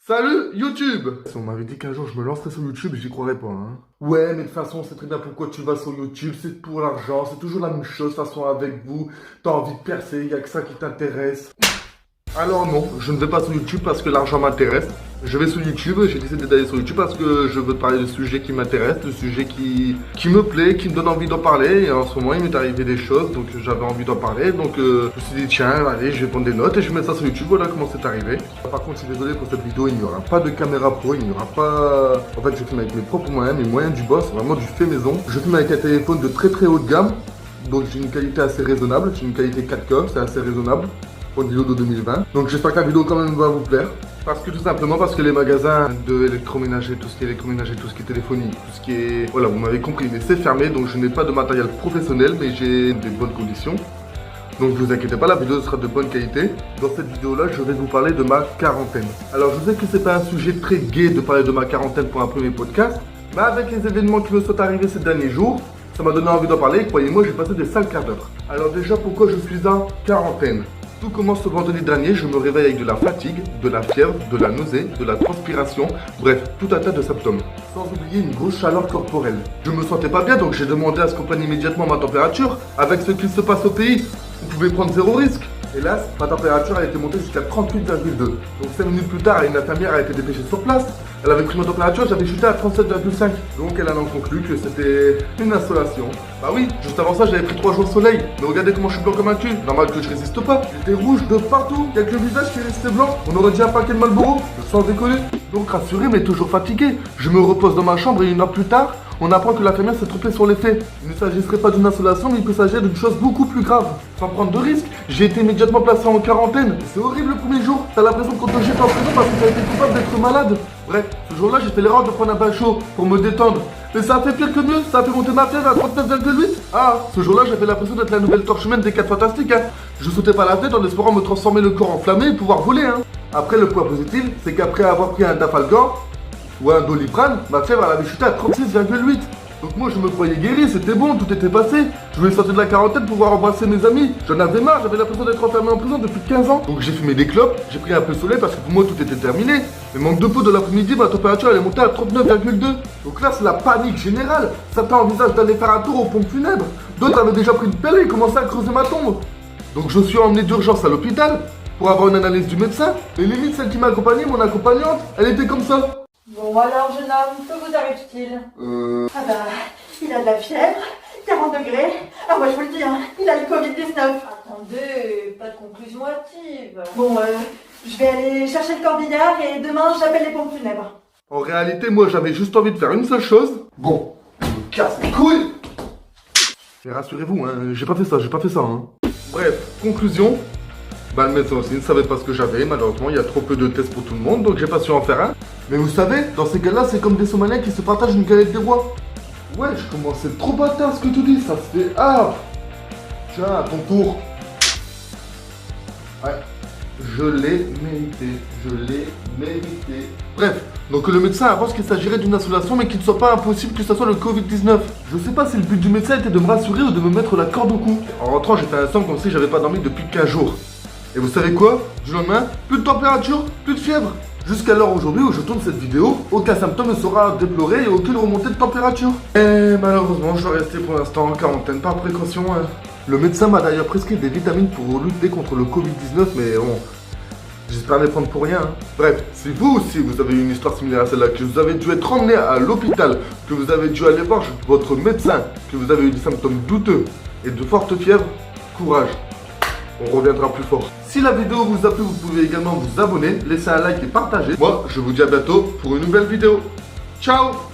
Salut YouTube! Si on m'avait dit qu'un jour je me lancerais sur YouTube, j'y croirais pas, hein. Ouais, mais de toute façon, c'est très bien pourquoi tu vas sur YouTube, c'est pour l'argent, c'est toujours la même chose, de toute façon, avec vous, t'as envie de percer, y a que ça qui t'intéresse. Alors non, je ne vais pas sur YouTube parce que l'argent m'intéresse. Je vais sur YouTube, j'ai décidé d'aller sur YouTube parce que je veux parler de sujets qui m'intéressent, de sujets qui me plaît, qui me donnent envie d'en parler. Et en ce moment, il m'est arrivé des choses, donc j'avais envie d'en parler. Donc je me suis dit, tiens, allez, je vais prendre des notes et je vais mettre ça sur YouTube. Voilà comment c'est arrivé. Par contre, je suis désolé pour cette vidéo, il n'y aura pas de caméra pro, il n'y aura pas... En fait, je filme avec mes propres moyens, mes moyens du boss, vraiment du fait maison. Je filme avec un téléphone de très haut de gamme, donc j'ai une qualité assez raisonnable, j'ai une qualité 4K, c'est assez raisonnable. Pour une vidéo de 2020. Donc j'espère que la vidéo quand même va vous plaire. Parce que tout simplement parce que les magasins de électroménager, tout ce qui est électroménager, tout ce qui est téléphonie, tout ce qui est... Voilà, vous m'avez compris, mais c'est fermé, donc je n'ai pas de matériel professionnel, mais j'ai des bonnes conditions. Donc ne vous inquiétez pas, la vidéo sera de bonne qualité. Dans cette vidéo-là, je vais vous parler de ma quarantaine. Alors je sais que c'est pas un sujet très gai de parler de ma quarantaine pour un premier podcast, mais avec les événements qui me sont arrivés ces derniers jours, ça m'a donné envie d'en parler, et croyez-moi, j'ai passé des sales quarts d'heure. Alors déjà, pourquoi je suis en quarantaine? Tout commence ce vendredi dernier, je me réveille avec de la fatigue, de la fièvre, de la nausée, de la transpiration, bref, tout un tas de symptômes. Sans oublier une grosse chaleur corporelle. Je me sentais pas bien, donc j'ai demandé à ce qu'on prenne immédiatement ma température. Avec ce qui se passe au pays, vous pouvez prendre zéro risque. Hélas, ma température a été montée jusqu'à 38,2. Donc 5 minutes plus tard, une infirmière a été dépêchée sur place. Elle avait pris ma température, j'avais chuté à 37,5. Donc elle en a conclu que c'était une insolation. Bah oui, juste avant ça, j'avais pris 3 jours de soleil. Mais regardez comment je suis blanc comme un cul. Normal que je résiste pas. J'étais rouge de partout. Y'a que le visage qui est resté blanc. On aurait dit un paquet de Marlboro, sans déconner. Donc rassuré, mais toujours fatigué. Je me repose dans ma chambre et 1 heure plus tard, on apprend que l'infirmière s'est trompée sur les faits. Il ne s'agirait pas d'une insolation, mais il peut s'agir d'une chose beaucoup plus grave. Sans prendre de risque, j'ai été immédiatement placé en quarantaine. C'est horrible le premier jour. T'as l'impression qu'on te jette en prison parce que t'as été coupable d'être malade. Bref, ce jour-là, j'ai fait l'erreur de prendre un bain chaud pour me détendre. Mais ça a fait pire que mieux, ça a fait monter ma fièvre à 39,8. Ah, ce jour-là, j'avais l'impression d'être la nouvelle torche humaine des 4 fantastiques, hein. Je sautais pas la tête en espérant me transformer le corps enflammé et pouvoir voler, hein. Après, le point positif, c'est qu'après avoir pris un Dafalgan ou un Doliprane, ma fièvre elle avait chuté à 36,8. Donc moi je me croyais guéri, c'était bon, tout était passé. Je voulais sortir de la quarantaine pour pouvoir embrasser mes amis. J'en avais marre, j'avais l'impression d'être enfermé en prison depuis 15 ans. Donc j'ai fumé des clopes, j'ai pris un peu de soleil parce que pour moi tout était terminé. Mais manque de peau de l'après-midi, ma température elle est montée à 39,2. Donc là c'est la panique générale. Certains envisagent d'aller faire un tour aux pompes funèbres. D'autres avaient déjà pris une pelle et commençaient à creuser ma tombe. Donc je suis emmené d'urgence à l'hôpital pour avoir une analyse du médecin. Et limite celle qui m'accompagnait, mon accompagnante, elle était comme ça. Bon alors jeune homme, que vous arrive-t-il? Ah bah, il a de la fièvre, 40 degrés. Ah moi je vous le dis, hein, il a le Covid-19. Attendez, pas de conclusion hâtive. Bon, je vais aller chercher le corbillard et demain j'appelle les pompes funèbres. En réalité, moi j'avais juste envie de faire une seule chose. Bon, je me casse les couilles. Mais rassurez-vous, hein, j'ai pas fait ça, hein. Bref, conclusion. Bah le médecin aussi ne savait pas ce que j'avais, malheureusement il y a trop peu de tests pour tout le monde, donc j'ai pas su en faire un. Mais vous savez, dans ces cas-là, c'est comme des Somaliens qui se partagent une galette des rois. Ouais, je commence à être trop bâtard ce que tu dis, ça se fait hard. Tiens, à ton tour. Ouais, je l'ai mérité. Bref, donc le médecin pense qu'il s'agirait d'une insolation, mais qu'il ne soit pas impossible que ça soit le Covid-19. Je sais pas si le but du médecin était de me rassurer ou de me mettre la corde au cou. En rentrant, j'ai fait un sang comme si j'avais pas dormi depuis 15 jours. Et vous savez quoi? Du lendemain, plus de température, plus de fièvre. Jusqu'à l'heure aujourd'hui où je tourne cette vidéo, aucun symptôme ne sera déploré et aucune remontée de température. Et malheureusement, je dois rester pour l'instant en quarantaine par précaution. Hein. Le médecin m'a d'ailleurs prescrit des vitamines pour lutter contre le Covid-19, mais bon, j'espère les prendre pour rien. Hein. Bref, si vous aussi vous avez une histoire similaire à celle-là, que vous avez dû être emmené à l'hôpital, que vous avez dû aller voir votre médecin, que vous avez eu des symptômes douteux et de fortes fièvres, courage. On reviendra plus fort. Si la vidéo vous a plu, vous pouvez également vous abonner, laisser un like et partager. Moi, je vous dis à bientôt pour une nouvelle vidéo. Ciao!